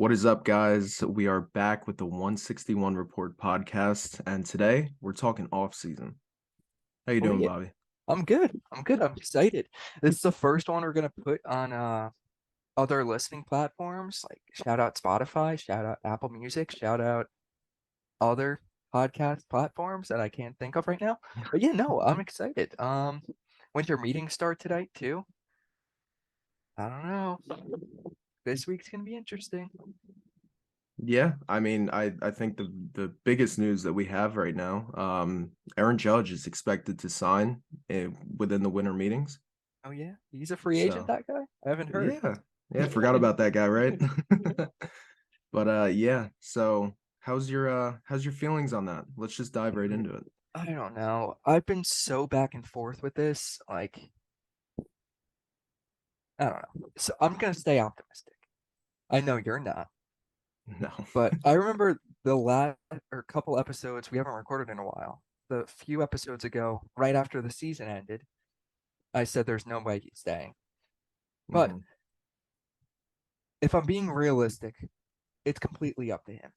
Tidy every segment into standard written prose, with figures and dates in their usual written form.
What is up, guys? We are back with the 161 Report podcast, and today we're talking off season. How you Oh doing, yeah, Bobby? I'm good. I'm good. I'm excited. This is the first one we're gonna put on other listening platforms. Like shout out Spotify, shout out Apple Music, shout out other podcast platforms that I can't think of right now. But yeah, no, I'm excited. Winter meetings start tonight too. I don't know. This week's gonna be interesting. Yeah, I think the biggest news that we have right now, Aaron Judge is expected to sign within the winter meetings. Oh yeah, he's a free agent, So that guy? I haven't heard. yeah, yeah, forgot about that guy, right? But yeah. So how's your feelings on that? Let's just dive right into it. I don't know. I've been so back and forth with this. Like, I don't know. So I'm gonna stay optimistic. I know you're not, No. but I remember the last or couple episodes we haven't recorded in a while. The few episodes ago, right after the season ended, I said there's no way he's staying. But Mhm. if I'm being realistic, it's completely up to him.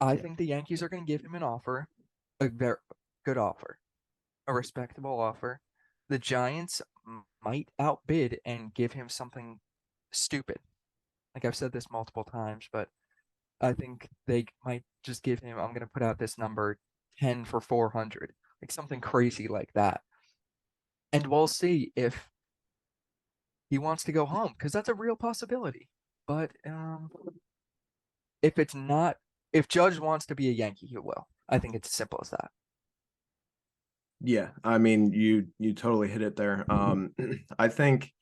I Yeah. think the Yankees are going to give him an offer, a very good offer, a respectable offer. The Giants might outbid and give him something stupid. Like I've said this multiple times, but I think they might just give him, I'm going to put out this number, 10 for 400, like something crazy like that. And we'll see if he wants to go home because that's a real possibility. But if it's not, if Judge wants to be a Yankee, he will. I think it's as simple as that. Yeah, you totally hit it there. I think,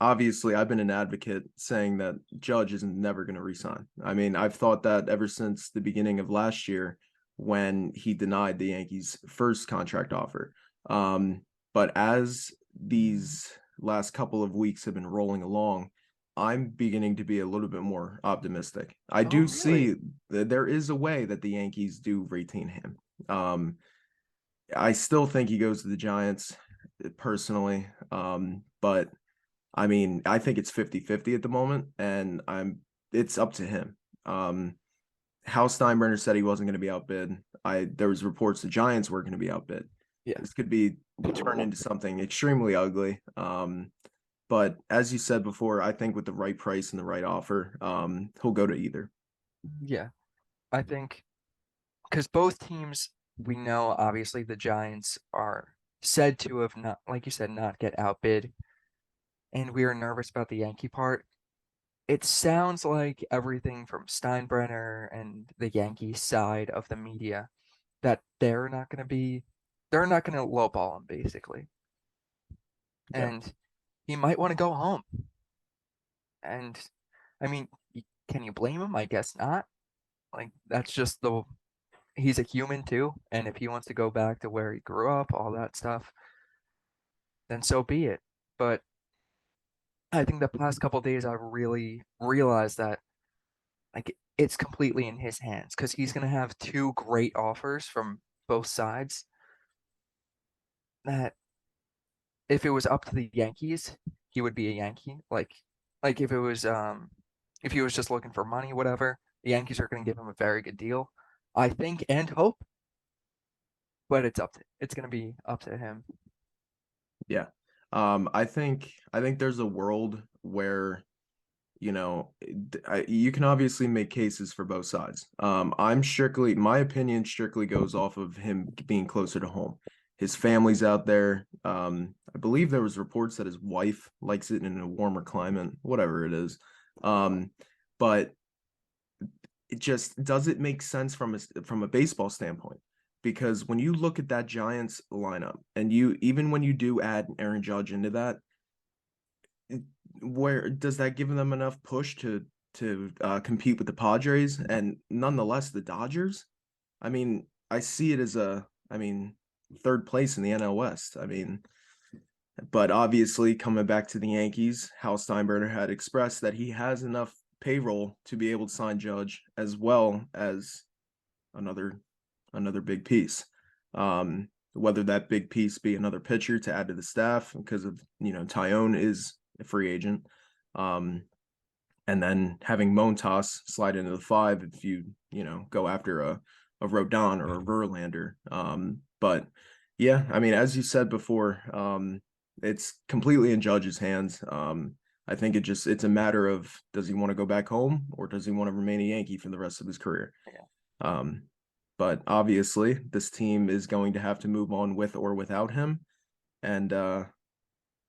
obviously, I've been an advocate saying that Judge is never going to resign. I've thought that ever since the beginning of last year when he denied the Yankees' first contract offer. But as these last couple of weeks have been rolling along, I'm beginning to be a little bit more optimistic. I Oh, do really? see that there is a way that the Yankees do retain him. I still think he goes to the Giants personally. But I think it's 50-50 at the moment, and it's up to him. Hal Steinbrenner said he wasn't going to be outbid. There was reports the Giants were going to be outbid. Yeah. This could be turned into something extremely ugly. But as you said before, I think with the right price and the right offer, he'll go to either. Yeah. I think because both teams, we know obviously the Giants are said to have not, like you said, not get outbid. And we are nervous about the Yankee part. It sounds like everything from Steinbrenner and the Yankee side of the media that they're not going to lowball him basically. Yeah. And he might want to go home. And I mean, can you blame him? I guess not. Like that's just he's a human too. And if he wants to go back to where he grew up, all that stuff, then so be it. But I think the past couple days I've really realized that like it's completely in his hands because he's gonna have two great offers from both sides that if it was up to the Yankees, he would be a Yankee. Like if he was just looking for money, whatever, the Yankees are gonna give him a very good deal, I think and hope, but it's gonna be up to him. Yeah. I think there's a world where you can obviously make cases for both sides. My opinion strictly goes off of him being closer to home. His family's out there. I believe there was reports that his wife likes it in a warmer climate, whatever it is. But it just does it make sense from a baseball standpoint? Because when you look at that Giants lineup, and even when you do add Aaron Judge into that, where does that give them enough push to compete with the Padres and nonetheless the Dodgers? I see it as third place in the NL West. But obviously coming back to the Yankees, Hal Steinbrenner had expressed that he has enough payroll to be able to sign Judge as well as another another big piece. Whether that big piece be another pitcher to add to the staff because of Tyone is a free agent. Um, and then having Montas slide into the five if you go after a Rodon or a Verlander. But yeah, I mean, as you said before, it's completely in Judge's hands. I think it's a matter of, does he want to go back home or does he want to remain a Yankee for the rest of his career? Yeah. Um, but obviously, this team is going to have to move on with or without him, and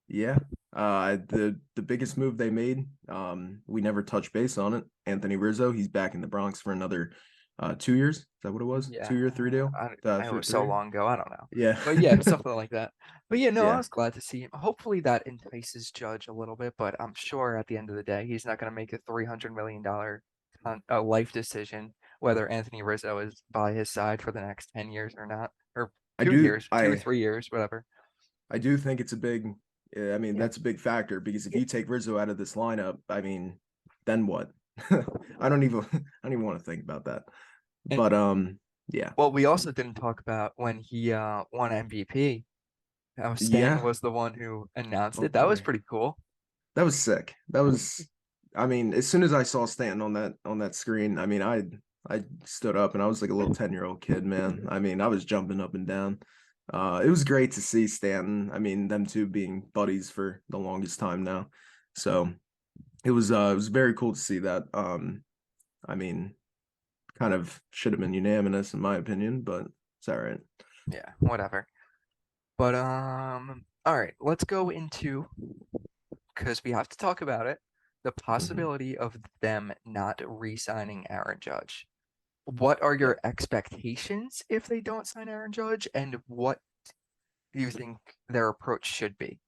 yeah. The biggest move they made, we never touched base on it. Anthony Rizzo, he's back in the Bronx for another 2 years. Is that what it was? Yeah, 2 year, 3 deal? I For was so three? long ago, I don't know. Yeah. But yeah, something like that. But yeah, no, I Yeah. was glad to see him. Hopefully that entices Judge a little bit, but I'm sure at the end of the day, he's not going to make a $300 million life decision whether Anthony Rizzo is by his side for the next 10 years or not, or I 2 years, do two, I 3 years, whatever. I do think it's a big I mean, Yeah. that's a big factor because if you take Rizzo out of this lineup, I mean, then what? I don't even want to think about that. And But yeah. well, we also didn't talk about when he won MVP, how Stan Yeah. was the one who announced Oh it. That was boy. pretty cool. That was sick. That was, I mean, as soon as I saw Stanton on that screen, I mean, I stood up and I was like a little 10-year-old kid, man. I mean, I was jumping up and down. It was great to see Stanton. I mean, them two being buddies for the longest time now. So it was very cool to see that. I mean, kind of should have been unanimous in my opinion, but it's all right. Yeah, whatever. But all right, let's go into because we have to talk about it, the Mhm. possibility of them not re-signing Aaron Judge. What are Yeah. your expectations if they don't sign Aaron Judge, and what do you think their approach should be?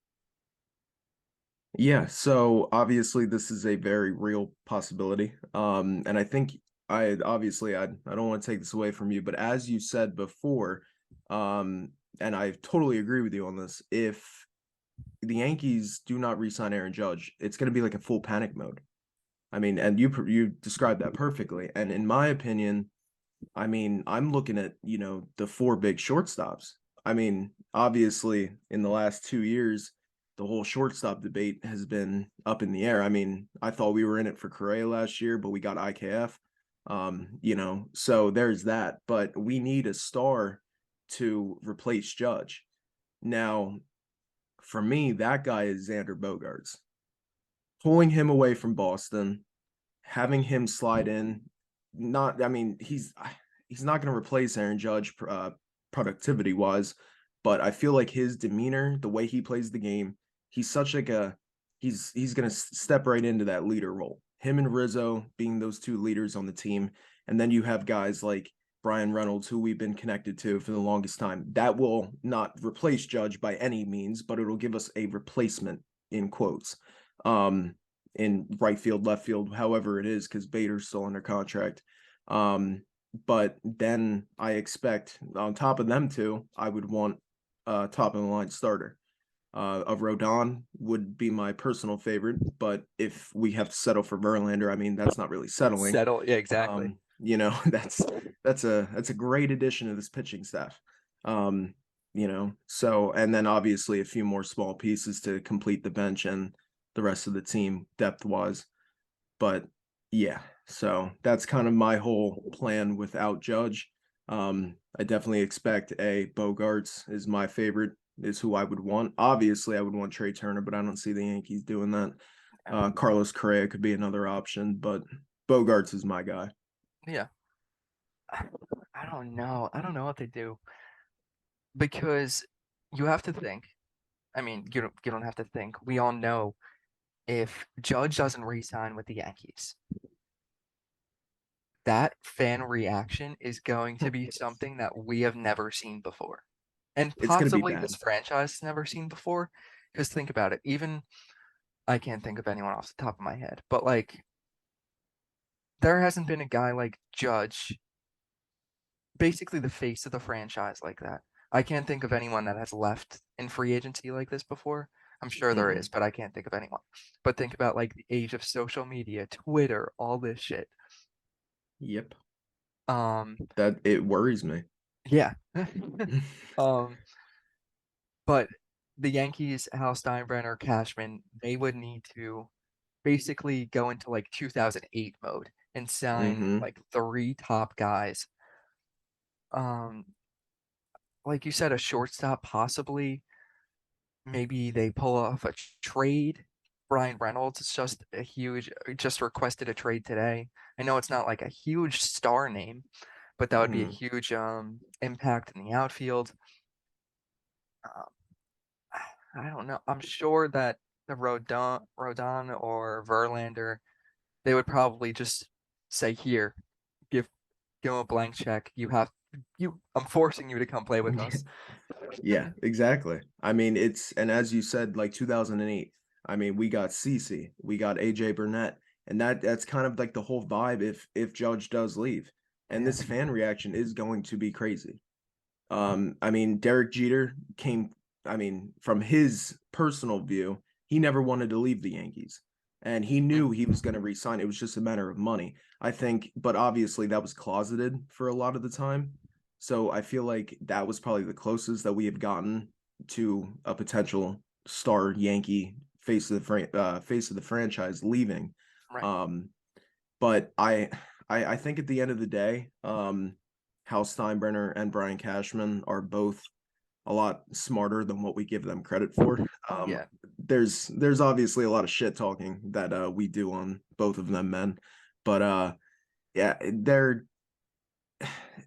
Yeah, so obviously this is a very real possibility. And I think I don't want to take this away from you, but as you said before, um, and I totally agree with you on this, if the Yankees do not re-sign Aaron Judge, it's going to be like a full panic mode. I mean, and you described that perfectly. And in my opinion, I mean, I'm looking at, the four big shortstops. I mean, obviously, in the last 2 years, the whole shortstop debate has been up in the air. I mean, I thought we were in it for Correa last year, but we got IKF. So there's that. But we need a star to replace Judge. Now, for me, that guy is Xander Bogaerts. Pulling him away from Boston, having him slide in, not I mean he's not going to replace Aaron Judge productivity wise, but I feel like his demeanor, the way he plays the game, he's such like a he's going to step right into that leader role. Him and Rizzo being those two leaders on the team, and then you have guys like Brian Reynolds, who we've been connected to for the longest time. That will not replace Judge by any means, but it'll give us a replacement in quotes. Um, in right field, left field, however it is, because Bader's still under contract. But then I expect on top of them two, I would want a top of the line starter. Of Rodon would be my personal favorite, but if we have to settle for Verlander, I mean that's not really settling. Settle, yeah, exactly. That's a great addition to this pitching staff. So and then obviously a few more small pieces to complete the bench and the rest of the team depth wise. But yeah, so that's kind of my whole plan without Judge. I definitely expect a Bogarts is my favorite, is who I would want. Obviously, I would want Trey Turner, but I don't see the Yankees doing that. Carlos Correa could be another option, but Bogarts is my guy. Yeah, I don't know. I don't know what they do because you have to think. I mean, you don't have to think. We all know if Judge doesn't re-sign with the Yankees, that fan reaction is going to be something that we have never seen before. And It's gonna be possibly this bad. franchise has never seen before. Because think about it, even I can't think of anyone off the top of my head, but like there hasn't been a guy like Judge, basically the face of the franchise like that. I can't think of anyone that has left in free agency like this before. I'm sure there is, Mm-mm. but I can't think of anyone. But think about like the age of social media, Twitter, all this shit. Yep, Um, that it worries me. yeah. Um, but the Yankees, Hal Steinbrenner, Cashman, they would need to basically go into like 2008 mode and sign Mm-hmm. like three top guys. Um, like you said, a shortstop possibly. Maybe they pull off a trade. Brian Reynolds is just a huge, just requested a trade today. I know it's not like a huge star name, but that would be a Mm-hmm. huge impact in the outfield. Um, I don't know. I'm sure that the Rodon or Verlander, they would probably just say, "Here, give give him a blank check. I'm forcing you to come play with us." Yeah, exactly. I mean, it's and as you said, like 2008. I mean, we got CC, we got AJ Burnett, and that's kind of like the whole vibe if Judge does leave. And Yeah, this fan reaction is going to be crazy. I mean, Derek Jeter came, I mean, from his personal view, he never wanted to leave the Yankees. And he knew he was going to resign. It was just a matter of money. I think, but obviously that was closeted for a lot of the time. So I feel like that was probably the closest that we have gotten to a potential star Yankee face of the franchise leaving. right. Um, but I think at the end of the day, Hal Steinbrenner and Brian Cashman are both a lot smarter than what we give them credit for. Oh Um, yeah, there's obviously a lot of shit talking that we do on both of them men, but yeah, they're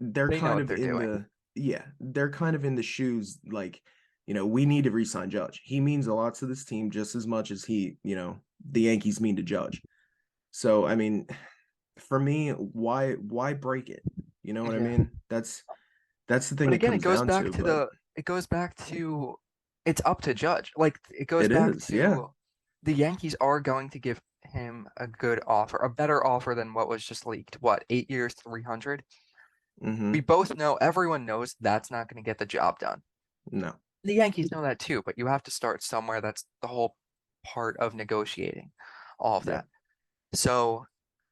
they know kind what of they're in doing. the yeah, they're kind of in the shoes like, we need to re-sign Judge. He means a lot to this team just as much as the Yankees mean to Judge. So I mean, for me, why break it? You know what I Yeah. mean? That's the thing But it again, it comes goes down back to, to but it's up to Judge. Like it goes it back is, yeah. to the Yankees are going to give him a good offer, a better offer than what was just leaked. What, 8 years, 300? We Mm-hmm. both know, everyone knows that's not going to get the job done. No. The Yankees know that too, but you have to start somewhere. That's the whole part of negotiating all of Yeah. that. So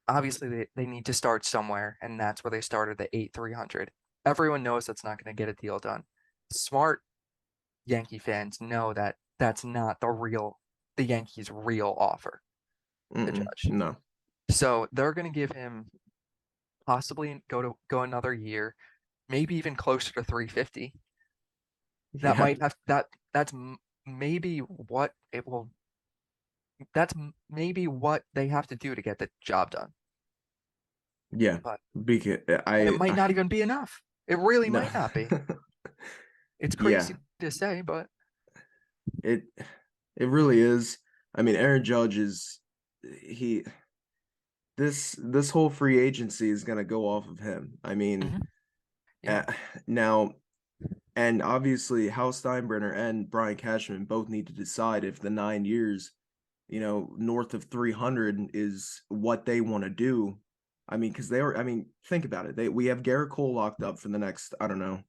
obviously they need to start somewhere, and that's where they started the 8 300. Everyone knows that's not going to get a deal done. Smart Yankee fans know that that's not the Yankees' real offer to Mm-mm. Judge. No. So they're going to give him possibly go another year, maybe even closer to 350. That Yeah. might have that that's maybe what it will that's maybe what they have to do to get the job done. Yeah. But Because and it I, might not even be enough. It really no. might not be. It's Yeah. crazy to say, but It it really is. I mean, Aaron Judge is he this whole free agency is gonna go off of him. I mean, mhm, yeah, uh, now and obviously Hal Steinbrenner and Brian Cashman both need to decide if the 9 years, north of 300 is what they want to do. I mean, because I mean, think about it. We have Garrett Cole locked up for the next, I don't know,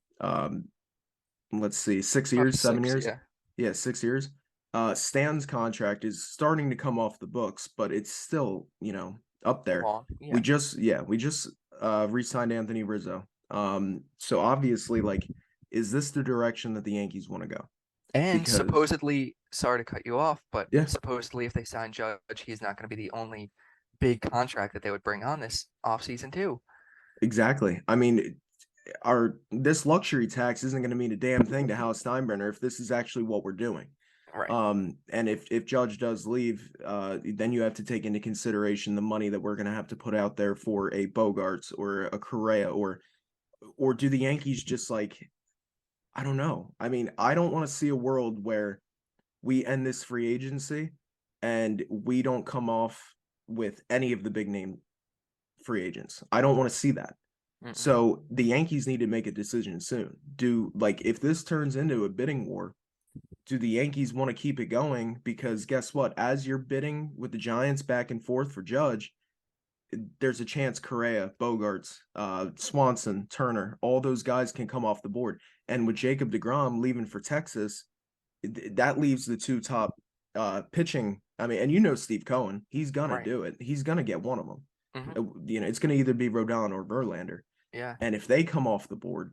let's see, six probably years, 7 years. six. Yeah, 6 years. Stan's contract is starting to come off the books, but it's still, up there. Long, We yeah. just, yeah, we just re-signed Anthony Rizzo. So obviously, like, is this the direction that the Yankees want to go? And Because, supposedly, sorry to cut you off, but yeah, supposedly if they sign Judge, he's not going to be the only big contract that they would bring on this offseason too. exactly. I mean, our this luxury tax isn't going to mean a damn thing to Hal Steinbrenner if this is actually what we're doing. Right, And if Judge does leave, then you have to take into consideration the money that we're going to have to put out there for a Bogarts or a Correa or do the Yankees just like I don't know. I mean, I don't want to see a world where we end this free agency and we don't come off with any of the big name free agents. I don't want to see that. mm-mm, So the Yankees need to make a decision soon. Do like if this turns into a bidding war, do the Yankees want to keep it going? Because guess what? As you're bidding with the Giants back and forth for Judge, there's a chance Correa, Bogarts, Swanson, Turner, all those guys can come off the board. And with Jacob DeGrom leaving for Texas, that leaves the two top pitching. I mean, and Steve Cohen, he's gonna right, do it. He's gonna get one of them. hmm, It's gonna either be Rodon or Verlander. yeah, And if they come off the board,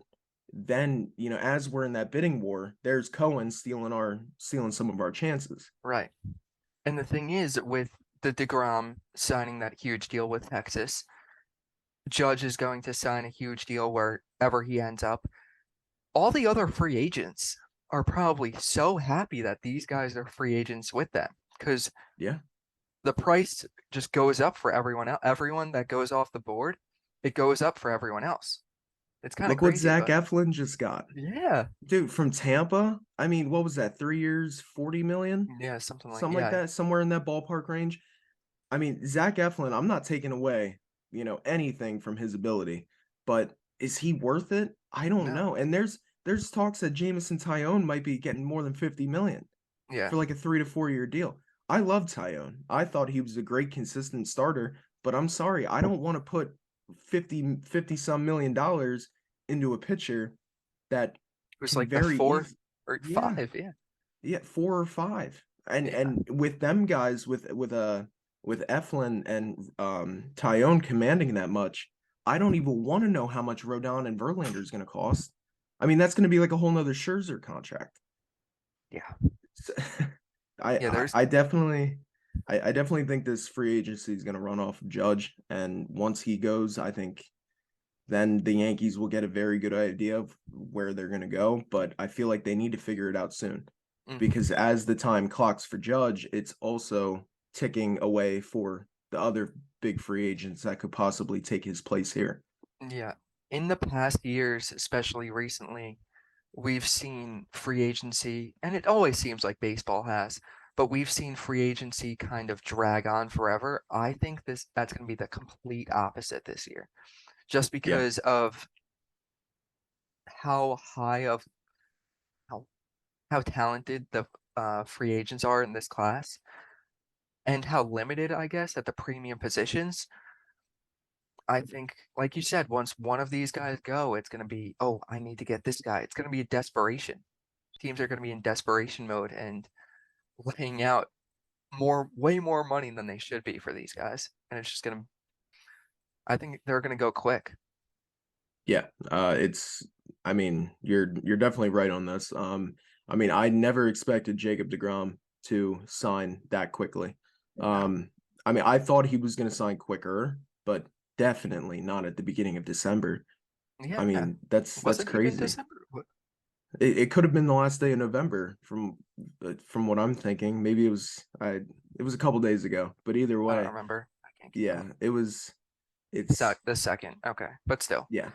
then as we're in that bidding war, there's Cohen stealing some of our chances. right. And the thing is, with the DeGrom signing that huge deal with Texas. Judge is going to sign a huge deal wherever he ends up. All the other free agents are probably so happy that these guys are free agents with them because Yeah. the price just goes up for everyone else. Everyone that goes off the board, it goes up for everyone else. It's kind of Look what crazy, Zach but Eflin just got. yeah, Dude, from Tampa. I mean, what was that? 3 years, 40 million? yeah, something like Something like yeah, that, somewhere in that ballpark range. I mean, Zach Eflin, I'm not taking away, anything from his ability, but is he worth it? I don't no, know. And there's talks that Jamison Tyone might be getting more than 50 million yeah, for like a 3 to 4 year deal. I love Tyone. I thought he was a great consistent starter, but I'm sorry, I don't want to put 50 some $1 million into a pitcher that it was can like the very fourth easy. or Yeah, five, yeah, yeah, 4 or 5. And yeah, with them guys with Eflin and Tyone commanding that much, I don't even want to know how much Rodon and Verlander is going to cost. I mean, that's going to be like a whole nother Scherzer contract. yeah, So, I, yeah. I There's I definitely I definitely think this free agency is going to run off of Judge, and once he goes, I think then the Yankees will get a very good idea of where they're going to go. But I feel like they need to figure it out soon mhm. because as the time clocks for Judge, it's also ticking away for the other big free agents that could possibly take his place here. Yeah. In the past years, especially recently, we've seen free agency, and it always seems like baseball has, but we've seen free agency kind of drag on forever. I think that's going to be the complete opposite this year, just Yeah, because of how high of how how talented the free agents are in this class, and how limited, I guess, at the premium positions. I think, like you said, once one of these guys go, it's going to be, oh, I need to get this guy. It's going to be a desperation. Teams are going to be in desperation mode and laying out way more money than they should be for these guys. And it's just going to, I think they're going to go quick. yeah. It's. I mean, you're definitely right on this. I mean, I never expected Jacob DeGrom to sign that quickly. No. Um, I mean, I thought he was going to sign quicker, but definitely not at the beginning of December. I Yeah. mean, that's Was it even crazy. December? It could have been the last day of November from what I'm thinking. Maybe it was a couple days ago, but either I don't way, remember. I can't keep yeah, up. it's The second. Okay. But still. yeah.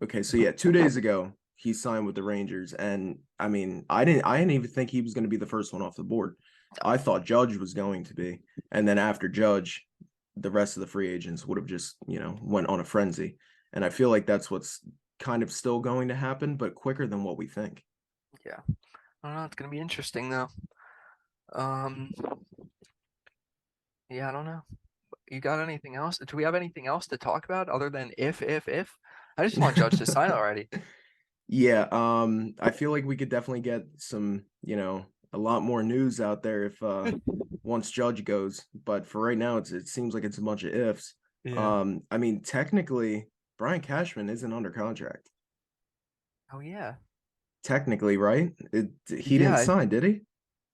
Okay, so yeah, 2 days ago he signed with the Rangers, and I mean, I didn't even think he was going to be the first one off the board. I thought Judge was going to be, and then after Judge, the rest of the free agents would have just went on a frenzy, and I feel like that's what's kind of still going to happen, but quicker than what we think. Yeah. I don't know. It's going to be interesting, though. Um, yeah, I don't know. You got anything else? Do we have anything else to talk about other than if? I just want Judge to sign already. Yeah, I feel like we could definitely get some, a lot more news out there if once Judge goes. But for right now, it seems like it's a bunch of ifs. Yeah. I mean, technically, Brian Cashman isn't under contract. Oh yeah. Technically, right? He Yeah, didn't sign, did he?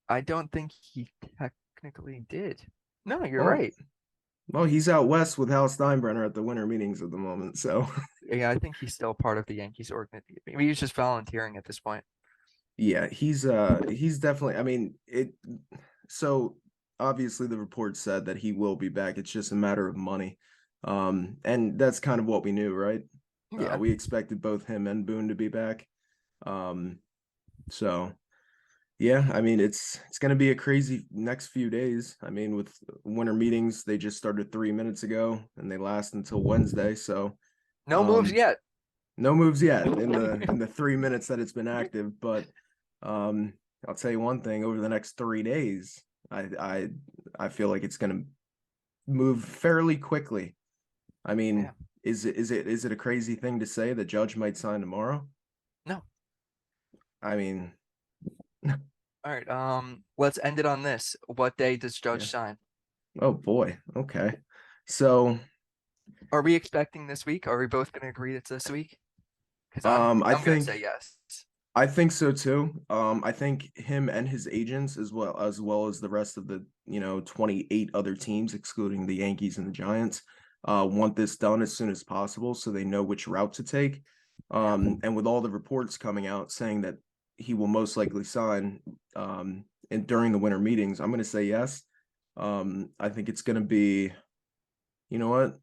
I don't think he technically did. No, you're Well, right. well, he's out west with Hal Steinbrenner at the winter meetings at the moment. So Yeah, I think he's still part of the Yankees organization. Maybe he's just volunteering at this point. yeah, he's definitely. I mean, it. So obviously, the report said that he will be back. It's just a matter of money, and that's kind of what we knew, right? Yeah. We expected both him and Boone to be back. Um, so yeah, I mean, it's going to be a crazy next few days. I mean, with winter meetings, they just started 3 minutes ago, and they last until Wednesday. So No moves um, yet. no moves yet in the 3 minutes that it's been active, but um, I'll tell you one thing: over the next 3 days, I I feel like it's going to move fairly quickly. I Yeah. mean, is it a crazy thing to say that Judge might sign tomorrow? No. I mean, All right. Let's end it on this. What day does Judge yeah. sign? Oh boy. Okay. So, Are we expecting this week? Are we both going to agree it's this week? Because I'm I I'm gonna think say yes. I think so too. I think him and his agents, as well as the rest of the 28 other teams, excluding the Yankees and the Giants, want this done as soon as possible so they know which route to take. Yeah. And with all the reports coming out saying that he will most likely sign and during the winter meetings, I'm gonna say yes. I think it's gonna be, you know what?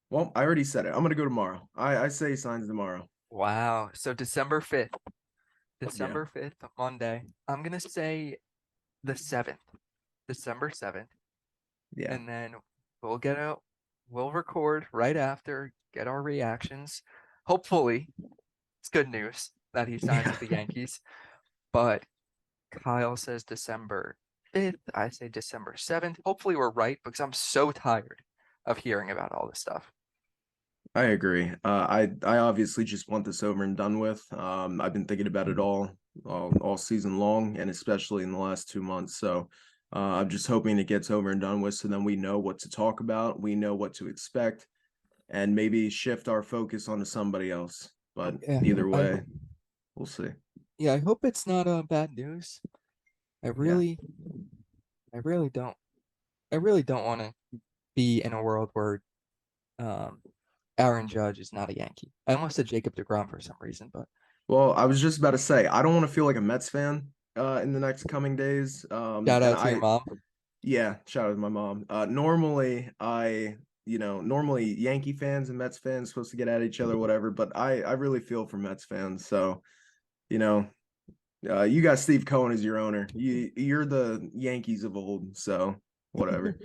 Well, I already said it. I'm gonna go tomorrow. I say he signs tomorrow. Wow. So December 5th. Yeah, December 5th, Monday. I'm gonna say the 7th. December 7th. yeah, And then we'll get out, we'll record right after, get our reactions. Hopefully, it's good news that he signs yeah. with the Yankees. But Kyle says December 5th. I say December 7th. Hopefully, we're right because I'm so tired of hearing about all this stuff. I agree. I obviously just want this over and done with. I've been thinking about it all season long, and especially in the last 2 months. So I'm just hoping it gets over and done with, so then we know what to talk about, we know what to expect, and maybe shift our focus onto somebody else. But Yeah, either I way, we'll see. yeah, I hope it's not bad news. I Yeah. really, I really don't, I really don't want to be in a world where um Aaron Judge is not a Yankee. I almost said Jacob deGrom for some reason, but Well, I was just about to say I don't want to feel like a Mets fan in the next coming days. shout And out to your I mom. Yeah, shout out to my mom. Normally normally Yankee fans and Mets fans supposed to get at each other, whatever, but I really feel for Mets fans. So, you know, you got Steve Cohen as your owner. You're the Yankees of old, so whatever.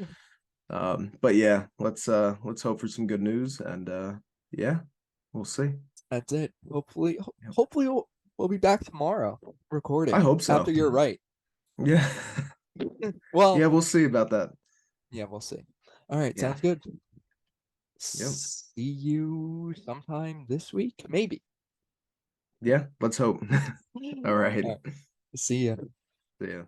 But yeah, let's hope for some good news and yeah, we'll see. That's it. Hopefully, Yep. hopefully we'll be back tomorrow I recording hope after so. you're right. Yeah. Well, Yeah, we'll see about that. yeah, we'll see. All right, Yeah. sounds good. Yep. See you sometime this week, maybe. Yeah, let's hope. All All right. right, see ya. See ya.